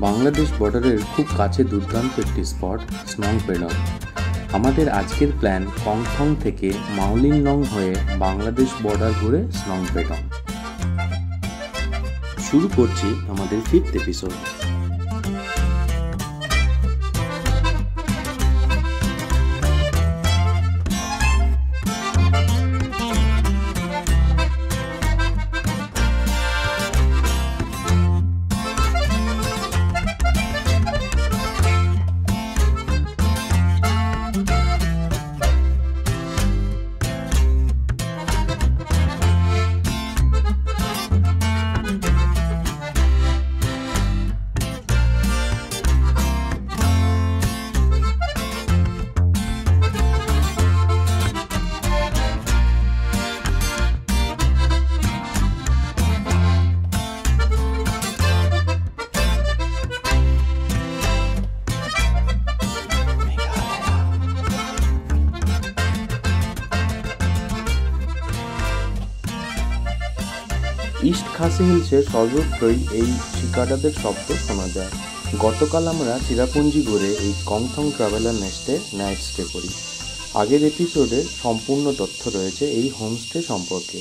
বাংলাদেশ বর্ডারের খুব কাছে দুর্দান্ত একটি স্পট স্নং পেডং। আমাদের আজকের প্ল্যান কংথং থেকে মাওলিনলং হয়ে বাংলাদেশ বর্ডার ঘুরে স্নং পেডং। শুরু করছি আমাদের 5th এপিসোড। ইস্ট খাসি হিলসে সর্বত্রই এই শিকারাদের শব্দ শোনা যায়। গতকাল আমরা চিরাপুঞ্জি ঘুরে এই কংথং ট্রাভেলার নেস্টে নাইট স্টে করি। আগের এপিসোডে সম্পূর্ণ তথ্য রয়েছে এই হোমস্টে সম্পর্কে।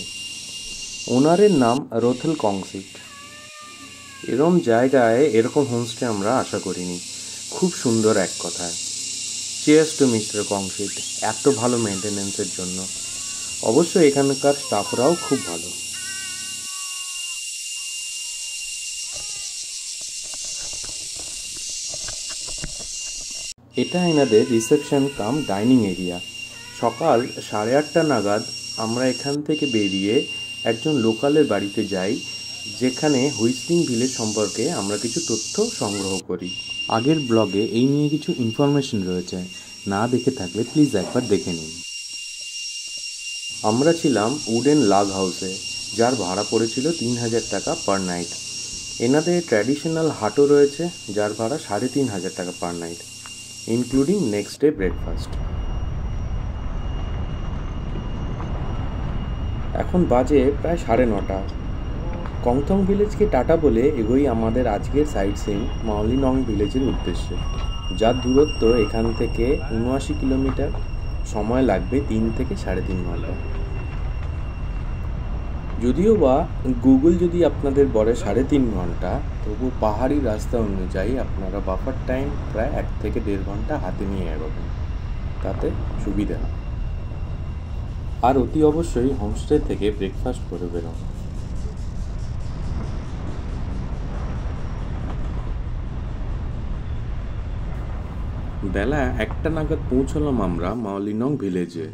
ওনারের নাম রোথেল কংসিট। এরকম জায়গায় এরকম হোমস্টে আমরা আশা করিনি। খুব সুন্দর এক কথায়। চিয়ার্স টু মিস্টার কংসিট, এত ভালো মেনটেন্যান্সের জন্য। অবশ্যই এখানকার স্টাফরাও খুব ভালো। এটা এনাদের রিসেপশন কাম ডাইনিং এরিয়া। সকাল 8:30 নাগাদ আমরা এখান থেকে বেরিয়ে একজন লোকালের বাড়িতে যাই, যেখানে হুইসলিং ভিলেজ সম্পর্কে আমরা কিছু তথ্য সংগ্রহ করি। আগের ব্লগে এই নিয়ে কিছু ইনফরমেশন রয়েছে, না দেখে থাকলে প্লিজ একবার দেখে নিন। আমরা ছিলাম উডেন লাগ হাউসে, যার ভাড়া পড়েছিল 3000 টাকা পার নাইট। এনাদের ট্র্যাডিশনাল হাটও রয়েছে, যার ভাড়া 3500 টাকা per night, including next day breakfast. এখন বাজে প্রায় 9:30। কংথং ভিলেজকে টাটা বলে এগোই আমাদের আজকের সাইট সিইং মাওলিনলং ভিলেজের উদ্দেশ্যে, যার দূরত্ব এখান থেকে 79 কিলোমিটার। সময় লাগবে 3 থেকে 3.5 ঘন্টা। যদিও বা গুগল যদি আপনাদের বলে 3.5 ঘন্টা, তবু পাহাড়ি রাস্তা অনুযায়ী আপনারা বাফার টাইম প্রায় 1 থেকে 1.5 ঘন্টা হাতে নিয়ে এগোবেন, তাতে সুবিধা। আর অতি অবশ্যই হোমস্টে থেকে ব্রেকফাস্ট করে বেরোন। বেলা 1টা নাগাদ পৌঁছলাম আমরা মাওলিনলং ভিলেজে।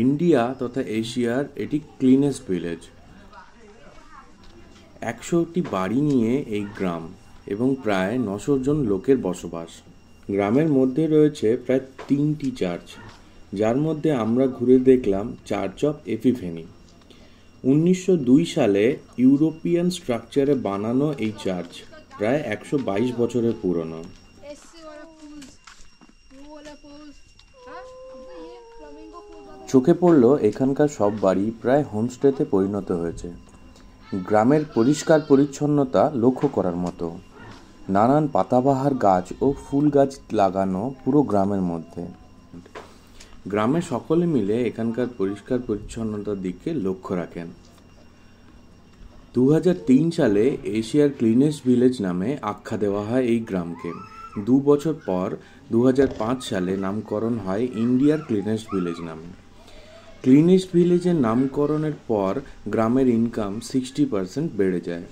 ইন্ডিয়া তথা এশিয়ার এটি ক্লিনেস্ট ভিলেজ। 100টি বাড়ি নিয়ে এই গ্রাম এবং প্রায় 900 জন লোকের বসবাস। গ্রামের মধ্যে রয়েছে প্রায় 3টি চার্চ, যার মধ্যে আমরা ঘুরে দেখলাম চার্চ অফ এপিফেনি। 1902 সালে ইউরোপিয়ান স্ট্রাকচারে বানানো এই চার্চ প্রায় 122 বছরের পুরনো। চোখে পড়ল এখানকার সব বাড়ি প্রায় হোমস্টেতে পরিণত হয়েছে। গ্রামের পরিষ্কার পরিচ্ছন্নতা লক্ষ্য করার মতো। নানান পাতাবাহার গাছ ও ফুল গাছ লাগানো পুরো গ্রামের মধ্যে। গ্রামে সকলে মিলে এখানকার পরিষ্কার পরিচ্ছন্নতার দিকে লক্ষ্য রাখেন। 2003 সালে এশিয়ার ক্লিনেস্ট ভিলেজ নামে আখ্যা দেওয়া হয় এই গ্রামকে। 2 বছর পর 2005 সালে নামকরণ হয় ইন্ডিয়ার ক্লিনেস্ট ভিলেজ নামে। ক্লিনেস্ট ভিলেজের নামকরণের পর গ্রামের ইনকাম 60% বেড়ে যায়।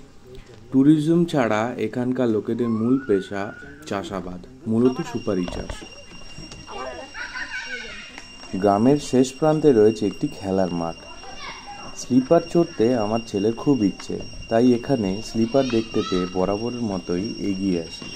ট্যুরিজম ছাড়া এখানকার লোকেদের মূল পেশা চাষাবাদ, মূলত সুপারি চাষ। গ্রামের শেষ প্রান্তে রয়েছে একটি খেলার মাঠ। স্লিপার চড়তে আমার ছেলের খুব ইচ্ছে, তাই এখানে স্লিপার দেখতে পেয়ে বরাবরের মতোই এগিয়ে আসি।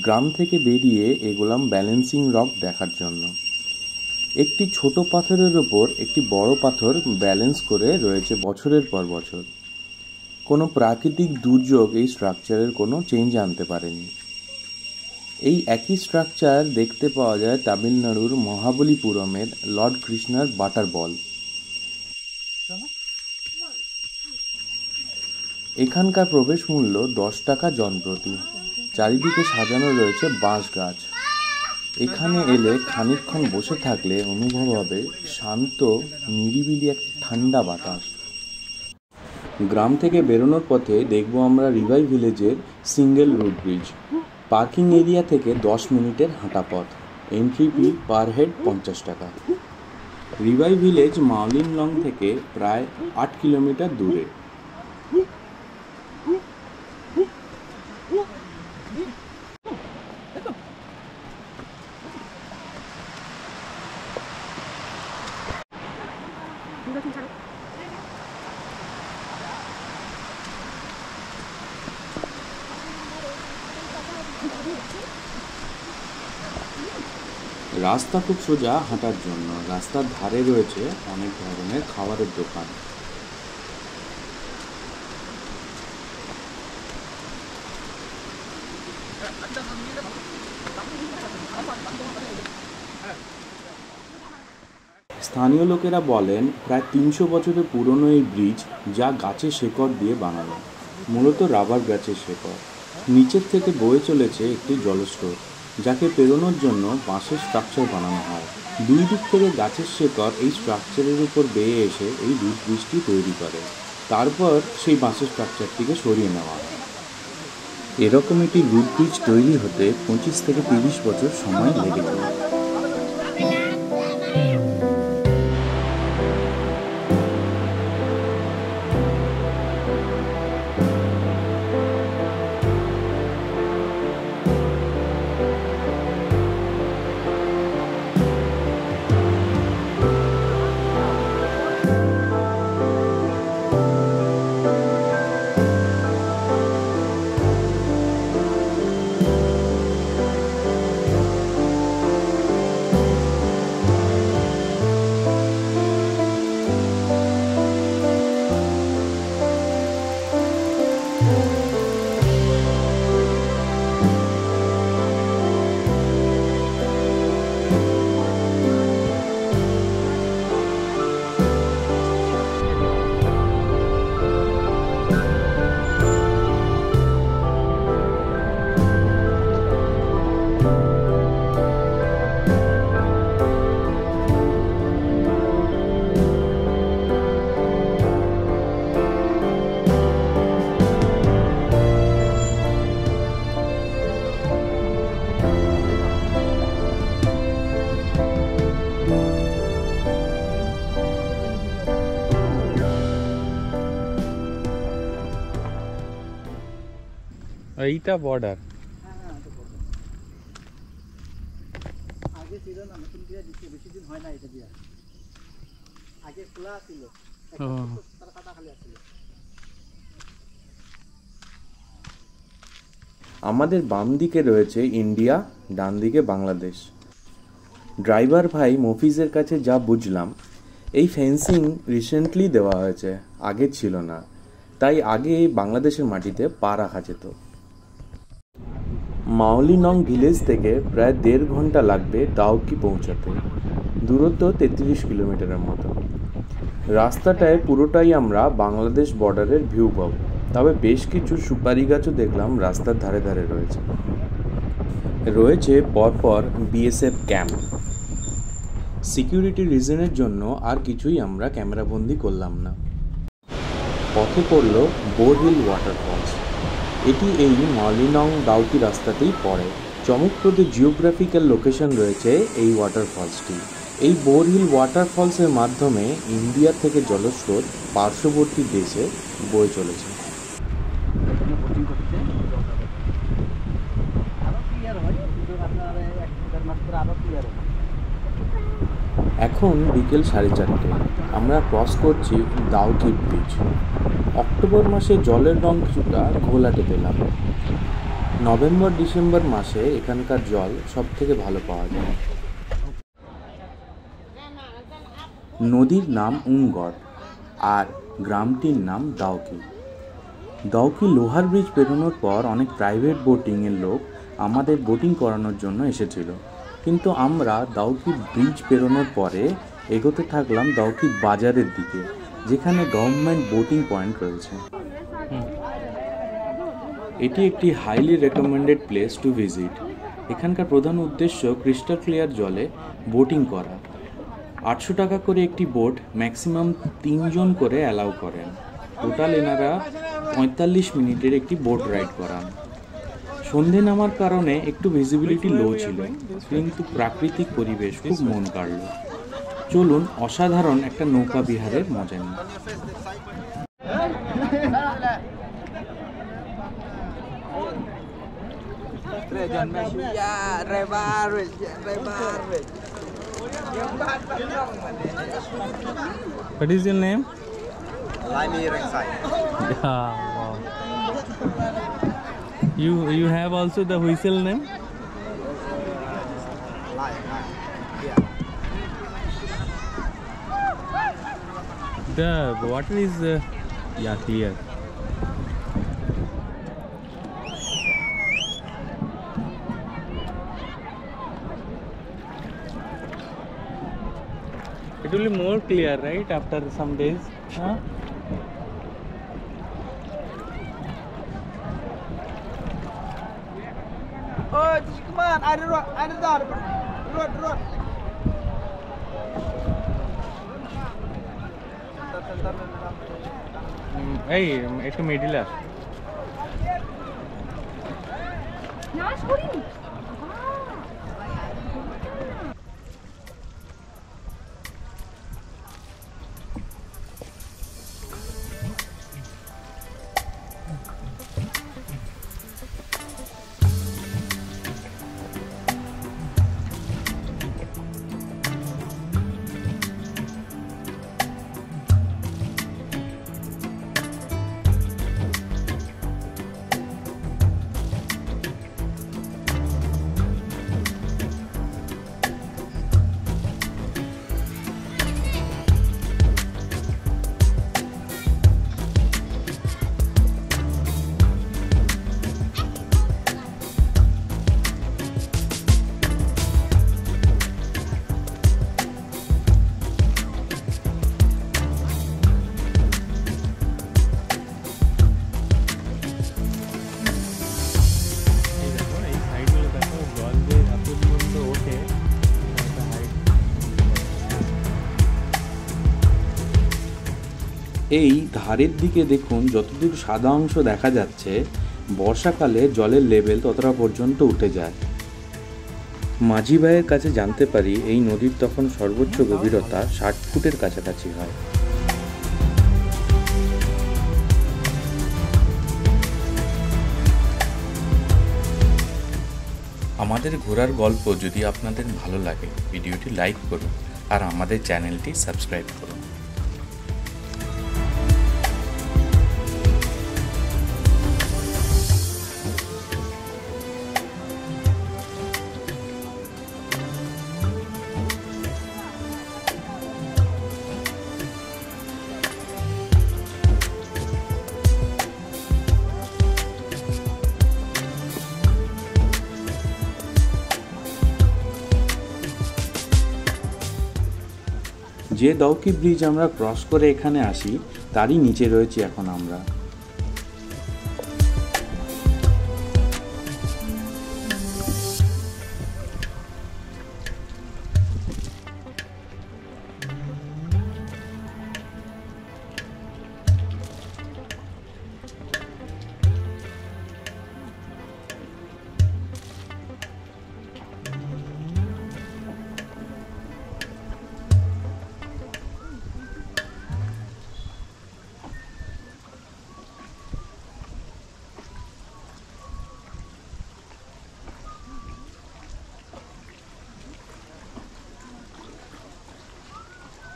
গ্রাম থেকে বেরিয়ে এগোলাম ব্যালেন্সিং রক দেখার জন্য। একটি ছোট পাথরের ওপর একটি বড় পাথর ব্যালেন্স করে রয়েছে বছরের পর বছর। কোনো প্রাকৃতিক দুর্যোগ এই স্ট্রাকচারের কোনো চেঞ্জ আনতে পারেনি। এই একই স্ট্রাকচার দেখতে পাওয়া যায় তামিলনাড়ুর মহাবলীপুরমের লর্ড কৃষ্ণার বাটার বল। এখানকার প্রবেশ মূল্য 10 টাকা জনপ্রতি। চারিদিকে সাজানো রয়েছে বাঁশ গাছ। এখানে এলে খানিকক্ষণ বসে থাকলে অনুভব হবে শান্ত নিরিবিলি এক ঠান্ডা বাতাস। গ্রাম থেকে বেরোনোর পথে দেখব আমরা রিভাই ভিলেজের single root bridge. Parking area থেকে 10 মিনিটের হাঁটা পথ। এন্ট্রি ফি পার হেড 50 টাকা। রিভাই ভিলেজ মাওলিন লং থেকে প্রায় 8 কিলোমিটার দূরে। রাস্তা খুব সোজা হাঁটার জন্য। রাস্তার ধারে রয়েছে অনেক ধরনের খাবারের দোকান। স্থানীয় লোকেরা বলেন প্রায় 300 বছরের পুরনো এই ব্রিজ, যা গাছের শেকড় দিয়ে বানানো, মূলত রাবার গাছের শেকড়। নিচের থেকে বয়ে চলেছে একটি জলস্রোত, যাকে পেরোনোর জন্য বাঁশের স্ট্রাকচার বানানো হয়। দুই দিক থেকে গাছের শেকড় এই স্ট্রাকচারের উপর বেয়ে এসে এই রুট ব্রিজটি তৈরি করে। তারপর সেই বাঁশের স্ট্রাকচারটিকে সরিয়ে নেওয়া হয়। এরকম একটি রুট ব্রিজ তৈরি হতে 25 থেকে 30 বছর সময় লেগে যায়। এইটা বর্ডার। আগে ছিল না, নতুন দিয়ে দিচ্ছে, বেশি দিন হয় না এটা দিয়া। আগে খোলা ছিল, তার কাটা খালি ছিল। আমাদের বাম দিকে রয়েছে ইন্ডিয়া, ডান দিকে বাংলাদেশ। ড্রাইভার ভাই মফিজের কাছে যা বুঝলাম, এই ফেন্সিং রিসেন্টলি দেওয়া হয়েছে, আগে ছিল না। তাই আগে বাংলাদেশের মাটিতে পা রাখা যেত। মাওলিনং ভিলেজ থেকে প্রায় 1.5 ঘন্টা লাগবে দাউকি পৌঁছাতে। দূরত্ব 33 কিলোমিটারের মতো। রাস্তাটায় পুরোটাই আমরা বাংলাদেশ বর্ডারের ভিউ পাবো। তবে বেশ কিছু সুপারি গাছও দেখলাম রাস্তার ধারে ধারে রয়েছে। রয়েছে পরপর বিএসএফ ক্যাম্প। সিকিউরিটি রিজনের জন্য আর কিছুই আমরা ক্যামেরাবন্দি করলাম না। পথে পড়ল বোরহিল ওয়াটারফলস। এটি এই মাওলিনং দাউকি রাস্তাতেই পড়ে। চমকপ্রদ জিওগ্রাফিক্যাল লোকেশন রয়েছে এই ওয়াটারফলসটি। এই বোরহিল ওয়াটারফলসের মাধ্যমে ইন্ডিয়া থেকে জলস্রোত পার্শ্ববর্তী দেশে বয়ে চলেছে। এখন বিকেল 4:30। আমরা ক্রস করছি দাউকি ব্রিজ। অক্টোবর মাসে জলের রং কিছুটা ঘোলাটে পেলাম। নভেম্বর ডিসেম্বর মাসে এখানকার জল সব থেকে ভালো পাওয়া যায়। নদীর নাম উঙ্গর আর গ্রামটির নাম দাউকি। দাউকি লোহার ব্রিজ পেরোনোর পর অনেক প্রাইভেট বোটিংয়ের লোক আমাদের বোটিং করানোর জন্য এসেছিল, কিন্তু আমরা দাউকি ব্রিজ পেরোনোর পরে এগোতে থাকলাম দাউকি বাজারের দিকে, যেখানে গভর্নমেন্ট বোটিং পয়েন্ট রয়েছে। এটি একটি highly recommended place to visit. এখানকার প্রধান উদ্দেশ্য ক্রিস্টাল ক্লিয়ার জলে বোটিং করা। 800 টাকা করে একটি বোট, ম্যাক্সিমাম 3 জন করে অ্যালাউ করেন। টোটাল এনারা 45 মিনিটের একটি বোট রাইড করান। সন্ধে নামার কারণে একটু ভিজিবিলিটি লো ছিল, কিন্তু প্রাকৃতিক পরিবেশ খুব মন কাড়ল। চলুন অসাধারণ একটা নৌকা বিহারের মজা নিই। What is your name? Laimi Rengsai. Yeah, wow. You have also the whistle name? Lai. Yeah. The water is yeah, clear. It will be more clear, right, after some days? Huh? Oh, come on, ada road. এই একটু middle আস। এই ধারের দিকে দেখুন, যতদূর সাদা অংশ দেখা যাচ্ছে, বর্ষাকালে জলের লেভেল ততটা পর্যন্ত উঠে যায়। মাঝি ভাইয়ের কাছে জানতে পারি এই নদীর তখন সর্বোচ্চ গভীরতা 60 ফুটের কাছাকাছি হয়। আমাদের ঘোরার গল্প যদি আপনাদের ভালো লাগে, ভিডিওটি লাইক করুন আর আমাদের চ্যানেলটি সাবস্ক্রাইব করুন। যে দাউকি ব্রিজ আমরা ক্রস করে এখানে আসি, তারই নিচে রয়েছি এখন আমরা।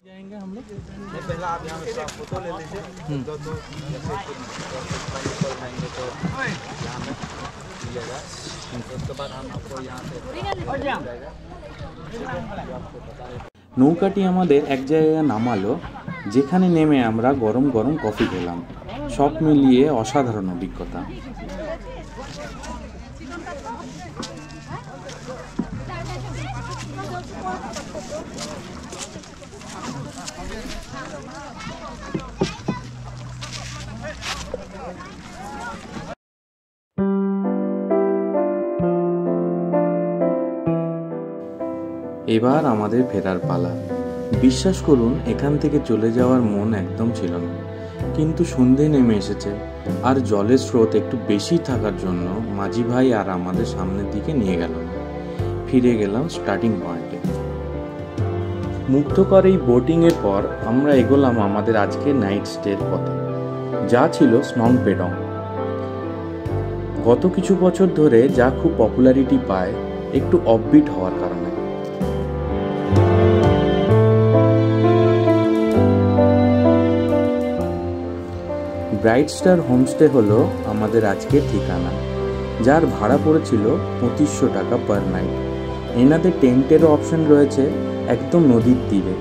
जाएंगे हम लोग। पहला आप यहाँ पे फोटो ले लीजिए, तो जैसे जाएंगे तो यहाँ में मिलेगा। उसके बाद हम आपको यहाँ से নৌকাটি আমাদের এক জায়গায় নামালো, যেখানে নেমে আমরা গরম গরম কফি খেলাম। সব মিলিয়ে অসাধারণ অভিজ্ঞতা। এবার আমাদের ফেরার পালা। বিশ্বাস করুন, এখান থেকে চলে যাওয়ার মন একদম ছিল না, কিন্তু সন্ধে নেমে এসেছে আর জলের স্রোত একটু বেশি থাকার জন্য মাঝি ভাই আর আমাদের সামনের দিকে নিয়ে গেল। ফিরে গেলাম স্টার্টিং পয়েন্টে। মুগ্ধকর এই বোটিংয়ের পর আমরা এগোলাম আমাদের আজকের নাইট স্টের পথে, যা ছিল স্নং পেডং। গত কিছু বছর ধরে যা খুব পপুলারিটি পায় একটু অফবিট হওয়ার কারণে। ব্রাইট স্টার হোমস্টে হলো আমাদের আজকের ঠিকানা, যার ভাড়া পড়েছিল 2500 টাকা পার নাইট। এনাদের টেন্টেরও অপশন রয়েছে একদম নদীর তীরে।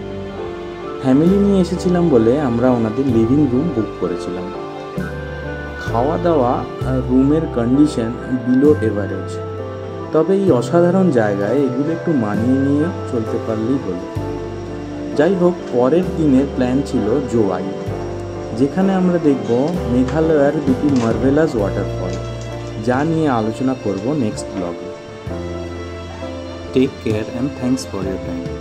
ফ্যামিলি নিয়ে এসেছিলাম বলে আমরা ওনাদের লিভিং রুম বুক করেছিলাম। খাওয়া দাওয়া রুমের কন্ডিশন বিলো এভারেজ, তবে এই অসাধারণ জায়গায় এগুলো একটু মানিয়ে নিয়ে চলতে পারলেই হলো। যাই হোক, পরের দিনের প্ল্যান ছিল জোয়াই, যেখানে আমরা দেখব মেঘালয়ের দুটি মার্ভেলাস ওয়াটারফল, যা নিয়ে আলোচনা করব নেক্সট ব্লগে। Take care and thanks for your time.